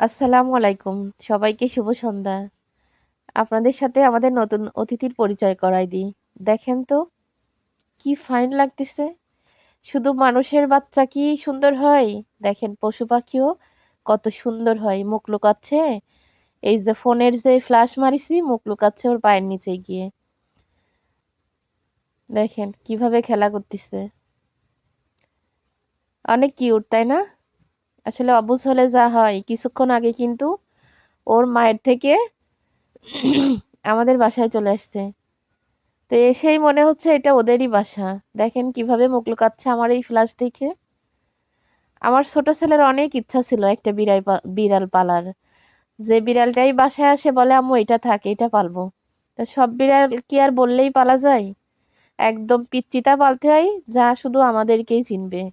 আসসালামু আলাইকুম। সবাইকে শুভ সন্ধ্যা। আপনাদের সাথে আমাদের নতুন অতিথির পরিচয় করায় দিই। দেখেন তো কি ফাইন লাগতেছে। শুধু মানুষের বাচ্চা কি সুন্দর হয়? দেখেন পশু পাখিও কত সুন্দর হয়। মুখ লুকাচ্ছে। এই যে ফোনের যে ফ্ল্যাশ মারিছি মুখ লুকাচ্ছে ওর পায়ের নিচে গিয়ে। দেখেন কিভাবে খেলা করতেছে। অনেক কিউট তাই না? আসলে অবুঝ হলে যা হয় কিছুক্ষণ আগে কিন্তু ওর মায়ের থেকে আমাদের বাসায় চলে আসছে। তো এসেই মনে হচ্ছে এটা ওদেরই বাসা। দেখেন কিভাবে মুখ লুকাচ্ছে আমার এই ফ্ল্যাশ দেখে। আমার ছোট ছেলের অনেক ইচ্ছা ছিল একটা বিড়াল পালার। যে বিড়ালটাই বাসায় আসে বলে আম্মু এটা থাক এটা পালবো। তো সব বিড়াল কি আর বললেই পালা যায়? একদম পিচ্চিটা পালতে হয় যা শুধু আমাদেরকেই চিনবে।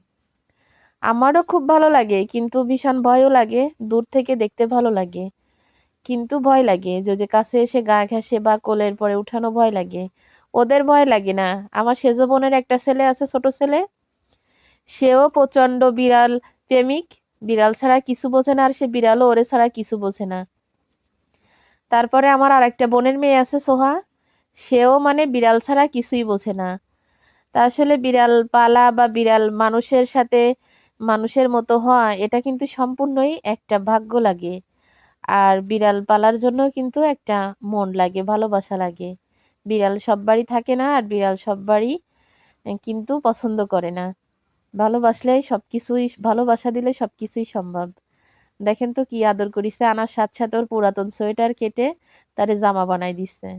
আমারও খুব ভালো লাগে কিন্তু ভীষণ ভয়ও লাগে। দূর থেকে দেখতে ভালো লাগে। কিন্তু ভয় লাগে যদি কাছে এসে গা ঘেঁষে বা কোলের পরে উঠানো ভয় লাগে। ওদের ভয় লাগে না। আমার সেজো বোনের একটা ছেলে আছে ছোট ছেলে। সেও প্রচন্ড বিড়াল প্রেমিক। বিড়াল ছাড়া কিছু বোঝে না আর সে বিড়ালও ওরে ছাড়া কিছু বোঝে না। তারপরে আমার আরেকটা বোনের মেয়ে আছে সোহা। সেও মানে বিড়াল ছাড়া কিছুই বোঝে না। তা আসলে বিড়াল পালা বা বিড়াল মানুষের সাথে মানুষের মতো হওয়া এটা কিন্তু সম্পূর্ণই একটা ভাগ্য লাগে। আর বিড়াল পালার জন্য কিন্তু একটা মন লাগে, ভালোবাসা লাগে। বিড়াল সব বাড়ি থাকে না আর বিড়াল সব বাড়ি কিন্তু পছন্দ করে না। ভালোবাসলেই সবকিছুই ভালোবাসা দিলে সবকিছুই সম্ভব। দেখেন তো কি আদর করিছে আনার সাথে সাথে ওর পুরাতন সোয়েটার কেটে তারে জামা বানাই দিচ্ছে।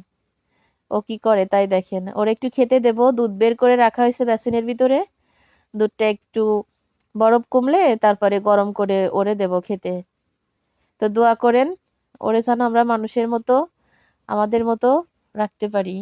ও কি করে তাই দেখেন। ওর একটু খেতে দেব দুধ বের করে রাখা হয়েছে বেসিনের ভিতরে। দুধটা একটু বরফ কমলে তারপরে গরম করে ওরে দেব খেতে। তো দোয়া করেন ওরে যেন আমরা মানুষের মতো আমাদের মতো রাখতে পারি।